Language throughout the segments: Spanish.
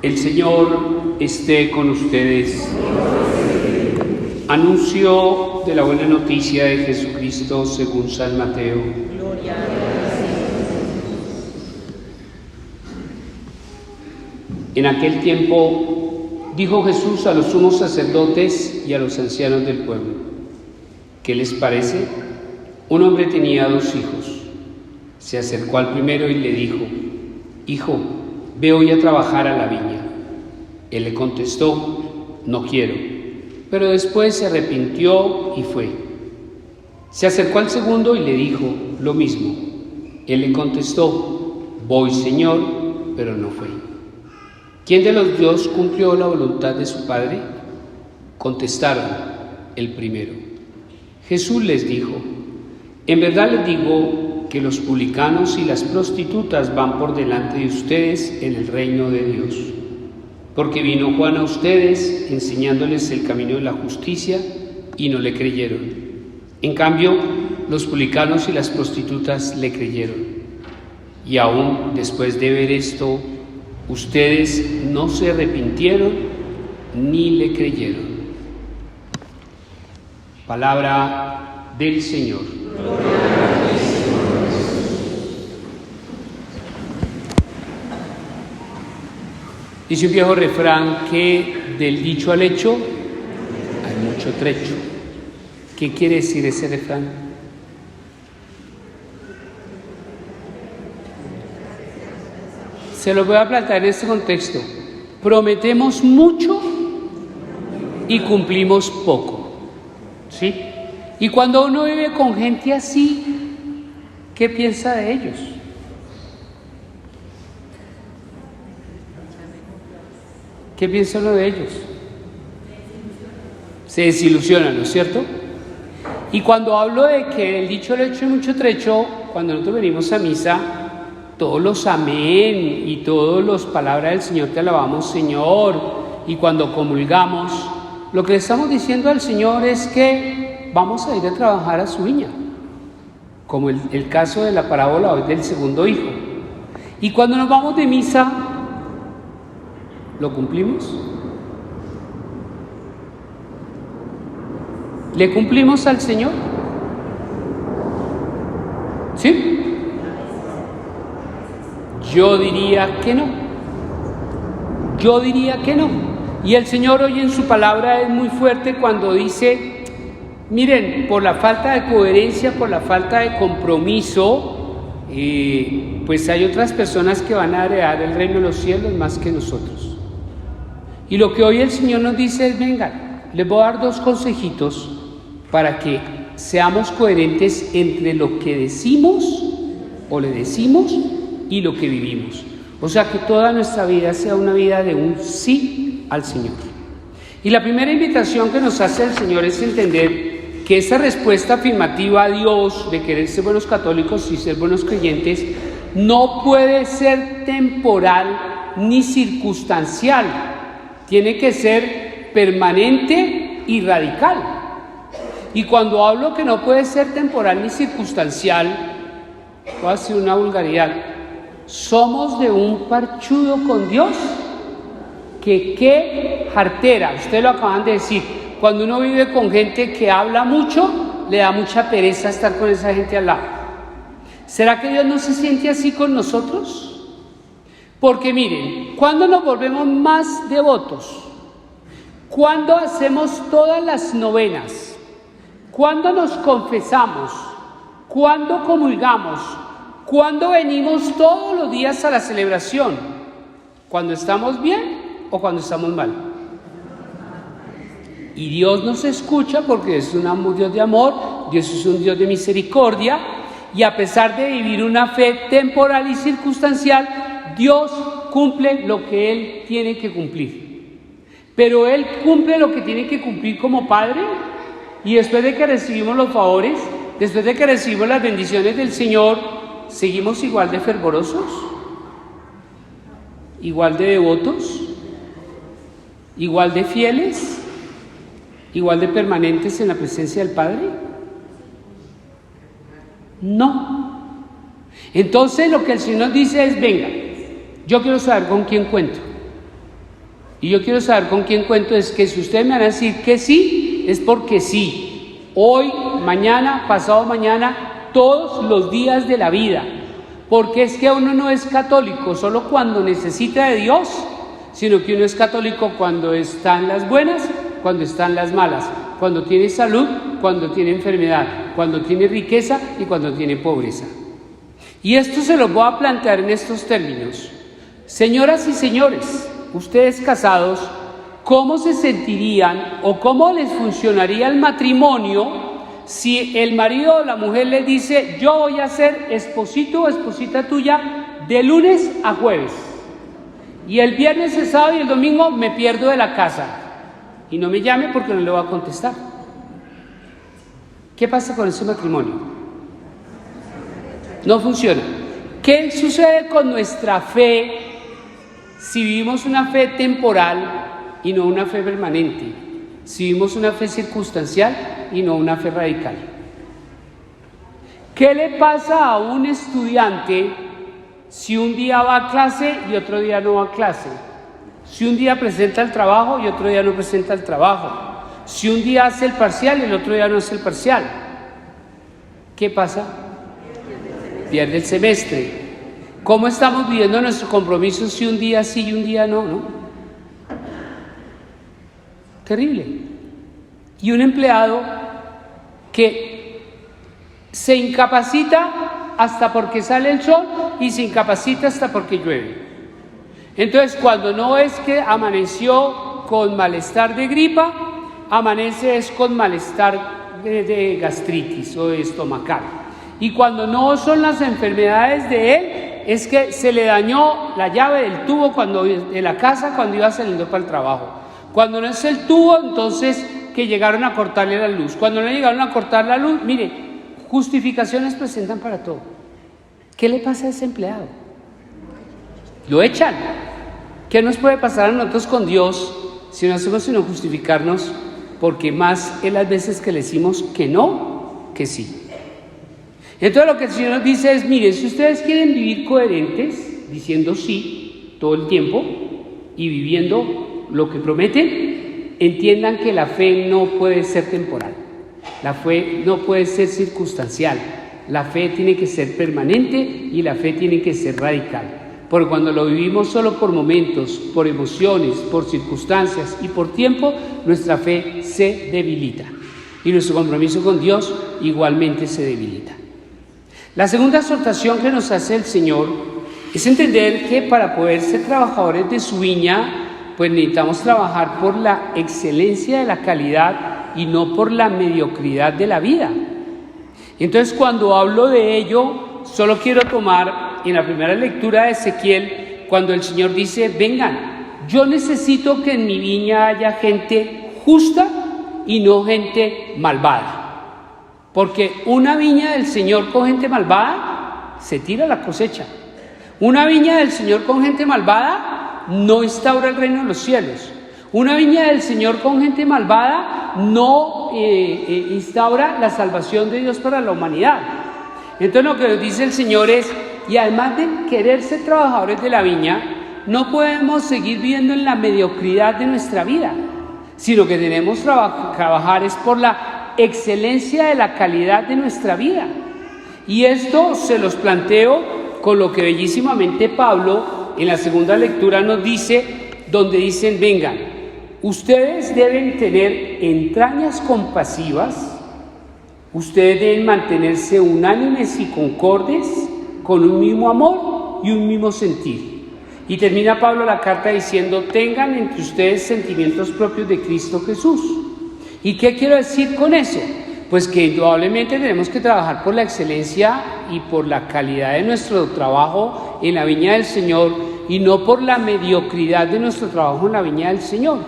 El Señor esté con ustedes. Anuncio de la buena noticia de Jesucristo según San Mateo. Gloria a Dios. En aquel tiempo dijo Jesús a los sumos sacerdotes y a los ancianos del pueblo: ¿qué les parece? Un hombre tenía 2 hijos. Se acercó al primero y le dijo: Hijo, ve hoy a trabajar a la viña. Él le contestó: no quiero. Pero después se arrepintió y fue. Se acercó al segundo y le dijo lo mismo. Él le contestó: voy, Señor, pero no fue. ¿Quién de los 2 cumplió la voluntad de su padre? Contestaron: el primero. Jesús les dijo: en verdad les digo que los publicanos y las prostitutas van por delante de ustedes en el reino de Dios. Porque vino Juan a ustedes enseñándoles el camino de la justicia y no le creyeron. En cambio, los publicanos y las prostitutas le creyeron. Y aún después de ver esto, ustedes no se arrepintieron ni le creyeron. Palabra del Señor. Dice un viejo refrán que del dicho al hecho hay mucho trecho. ¿Qué quiere decir ese refrán? Se lo voy a plantear en este contexto. Prometemos mucho y cumplimos poco, ¿sí? Y cuando uno vive con gente así, ¿qué piensa de ellos? ¿Qué piensa uno de ellos? Se desilusionan, ¿no es cierto? Y cuando hablo de que el dicho al hecho hay mucho trecho, cuando nosotros venimos a misa, todos los amén y todas las palabras del Señor, te alabamos, Señor, y cuando comulgamos, lo que le estamos diciendo al Señor es que vamos a ir a trabajar a su viña, como el caso de la parábola hoy del segundo hijo. Y cuando nos vamos de misa, ¿lo cumplimos? ¿Le cumplimos al Señor? ¿Sí? Yo diría que no. Yo diría que no. Y el Señor hoy en su palabra es muy fuerte cuando dice: miren, por la falta de coherencia, por la falta de compromiso, pues hay otras personas que van a heredar el reino de los cielos más que nosotros. Y lo que hoy el Señor nos dice es: vengan, les voy a dar 2 consejitos para que seamos coherentes entre lo que decimos o le decimos y lo que vivimos. O sea, que toda nuestra vida sea una vida de un sí al Señor. Y la primera invitación que nos hace el Señor es entender que esa respuesta afirmativa a Dios de querer ser buenos católicos y ser buenos creyentes no puede ser temporal ni circunstancial. Tiene que ser permanente y radical. Y cuando hablo que no puede ser temporal ni circunstancial, voy a decir una vulgaridad: somos de un parchudo con Dios que qué jartera. Ustedes lo acaban de decir. Cuando uno vive con gente que habla mucho, le da mucha pereza estar con esa gente al lado. ¿Será que Dios no se siente así con nosotros? Porque miren, ¿cuándo nos volvemos más devotos? ¿Cuándo hacemos todas las novenas? ¿Cuándo nos confesamos? ¿Cuándo comulgamos? ¿Cuándo venimos todos los días a la celebración? ¿Cuando estamos bien o cuando estamos mal? Y Dios nos escucha porque es un Dios de amor, Dios es un Dios de misericordia, y a pesar de vivir una fe temporal y circunstancial, Dios cumple lo que Él tiene que cumplir. Pero Él cumple lo que tiene que cumplir como Padre, y después de que recibimos los favores, después de que recibimos las bendiciones del Señor, ¿seguimos igual de fervorosos? ¿Igual de devotos? ¿Igual de fieles? ¿Igual de permanentes en la presencia del Padre? No. Entonces lo que el Señor nos dice es: venga, yo quiero saber con quién cuento. Y yo quiero saber con quién cuento. Es que si ustedes me van a decir que sí, es porque sí. Hoy, mañana, pasado mañana, todos los días de la vida. Porque es que uno no es católico solo cuando necesita de Dios, sino que uno es católico cuando están las buenas, cuando están las malas, cuando tiene salud, cuando tiene enfermedad, cuando tiene riqueza y cuando tiene pobreza. Y esto se lo voy a plantear en estos términos. Señoras y señores, ustedes casados, ¿cómo se sentirían o cómo les funcionaría el matrimonio si el marido o la mujer les dice: yo voy a ser esposito o esposita tuya de lunes a jueves, y el viernes, el sábado y el domingo me pierdo de la casa y no me llame porque no le voy a contestar? ¿Qué pasa con ese matrimonio? No funciona. ¿Qué sucede con nuestra fe si vivimos una fe temporal y no una fe permanente? Si vivimos una fe circunstancial y no una fe radical. ¿Qué le pasa a un estudiante si un día va a clase y otro día no va a clase? Si un día presenta el trabajo y otro día no presenta el trabajo. Si un día hace el parcial y el otro día no hace el parcial. ¿Qué pasa? Pierde el semestre. ¿Cómo estamos viviendo nuestro compromiso si un día sí y un día no? Terrible. Y un empleado que se incapacita hasta porque sale el sol y se incapacita hasta porque llueve. Entonces, cuando no es que amaneció con malestar de gripa, amanece es con malestar de gastritis o de estomacal. Y cuando no son las enfermedades de él, es que se le dañó la llave del tubo de la casa cuando iba saliendo para el trabajo. Cuando no es el tubo, entonces que llegaron a cortarle la luz. Cuando no llegaron a cortar la luz, mire, justificaciones presentan para todo. ¿Qué le pasa a ese empleado? Lo echan. ¿Qué nos puede pasar a nosotros con Dios si no hacemos sino justificarnos? Porque más es las veces que le decimos que no, que sí. Entonces lo que el Señor nos dice es: miren, si ustedes quieren vivir coherentes, diciendo sí todo el tiempo y viviendo lo que prometen, entiendan que la fe no puede ser temporal, la fe no puede ser circunstancial, la fe tiene que ser permanente y la fe tiene que ser radical. Porque cuando lo vivimos solo por momentos, por emociones, por circunstancias y por tiempo, nuestra fe se debilita y nuestro compromiso con Dios igualmente se debilita. La segunda exhortación que nos hace el Señor es entender que para poder ser trabajadores de su viña, pues necesitamos trabajar por la excelencia de la calidad y no por la mediocridad de la vida. Entonces, cuando hablo de ello, solo quiero tomar en la primera lectura de Ezequiel, cuando el Señor dice: vengan, yo necesito que en mi viña haya gente justa y no gente malvada. Porque una viña del Señor con gente malvada se tira la cosecha. Una viña del Señor con gente malvada no instaura el reino de los cielos. Una viña del Señor con gente malvada no instaura la salvación de Dios para la humanidad. Entonces lo que nos dice el Señor es: y además de querer ser trabajadores de la viña, no podemos seguir viviendo en la mediocridad de nuestra vida, sino que tenemos que trabajar es por la excelencia de la calidad de nuestra vida. Y esto se los planteo con lo que bellísimamente Pablo en la segunda lectura nos dice, donde dicen: vengan, ustedes deben tener entrañas compasivas, ustedes deben mantenerse unánimes y concordes, con un mismo amor y un mismo sentir. Y termina Pablo la carta diciendo: tengan entre ustedes sentimientos propios de Cristo Jesús. ¿Y qué quiero decir con eso? Pues que indudablemente tenemos que trabajar por la excelencia y por la calidad de nuestro trabajo en la viña del Señor, y no por la mediocridad de nuestro trabajo en la viña del Señor.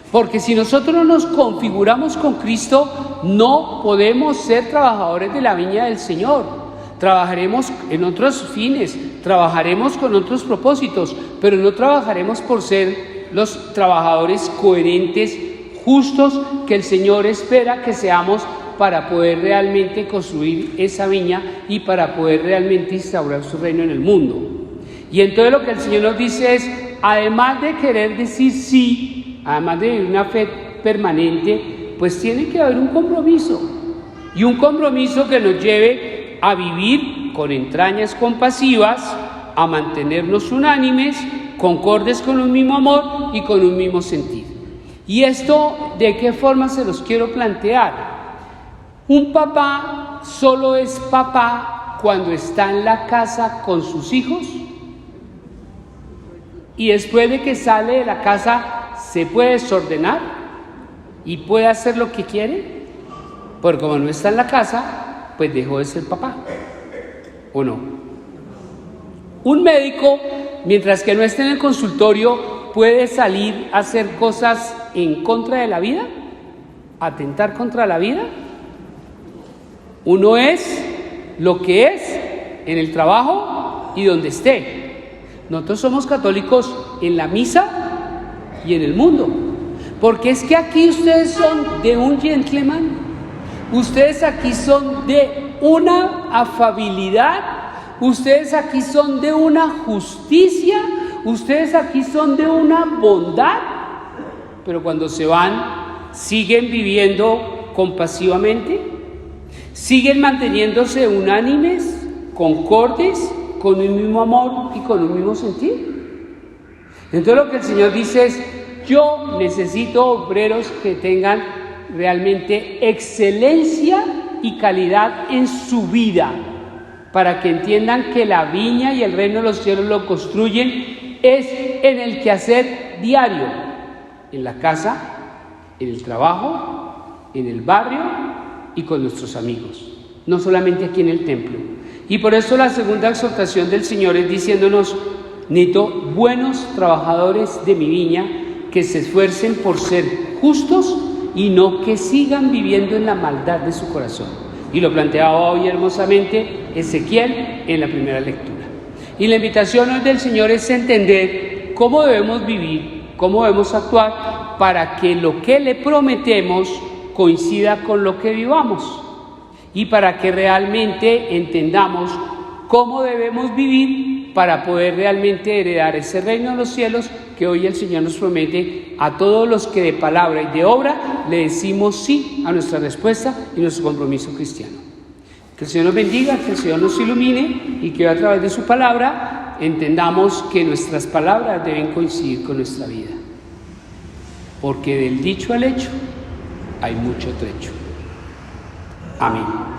Porque si nosotros no nos configuramos con Cristo, no podemos ser trabajadores de la viña del Señor. Trabajaremos en otros fines, trabajaremos con otros propósitos, pero no trabajaremos por ser los trabajadores coherentes, justos, que el Señor espera que seamos para poder realmente construir esa viña y para poder realmente instaurar su reino en el mundo. Y entonces lo que el Señor nos dice es: además de querer decir sí, además de vivir una fe permanente, pues tiene que haber un compromiso. Y un compromiso que nos lleve a vivir con entrañas compasivas, a mantenernos unánimes, concordes con un mismo amor y con un mismo sentir. ¿Y esto de qué forma se los quiero plantear? Un papá solo es papá cuando está en la casa con sus hijos y después de que sale de la casa se puede desordenar y puede hacer lo que quiere, porque como no está en la casa, pues dejó de ser papá, ¿o no? Un médico, mientras que no esté en el consultorio, puede salir a hacer cosas en contra de la vida, atentar contra la vida. Uno es lo que es en el trabajo y donde esté. Nosotros somos católicos en la misa y en el mundo, porque es que aquí ustedes son de un gentleman, ustedes aquí son de una afabilidad, ustedes aquí son de una justicia, ustedes aquí son de una bondad, pero cuando se van, ¿siguen viviendo compasivamente? ¿Siguen manteniéndose unánimes, concordes, con un mismo amor y con un mismo sentir? Entonces lo que el Señor dice es, yo necesito obreros que tengan realmente excelencia y calidad en su vida, para que entiendan que la viña y el reino de los cielos lo construyen es en el quehacer diario, en la casa, en el trabajo, en el barrio y con nuestros amigos, no solamente aquí en el templo. Y por eso la segunda exhortación del Señor es diciéndonos, necesito buenos trabajadores de mi viña que se esfuercen por ser justos y no que sigan viviendo en la maldad de su corazón. Y lo planteaba hoy hermosamente Ezequiel en la primera lectura. Y la invitación hoy del Señor es entender cómo debemos vivir, cómo debemos actuar para que lo que le prometemos coincida con lo que vivamos y para que realmente entendamos cómo debemos vivir para poder realmente heredar ese reino de los cielos que hoy el Señor nos promete a todos los que de palabra y de obra le decimos sí a nuestra respuesta y nuestro compromiso cristiano. Que el Señor nos bendiga, que el Señor nos ilumine y que a través de su palabra entendamos que nuestras palabras deben coincidir con nuestra vida, porque del dicho al hecho hay mucho trecho. Amén.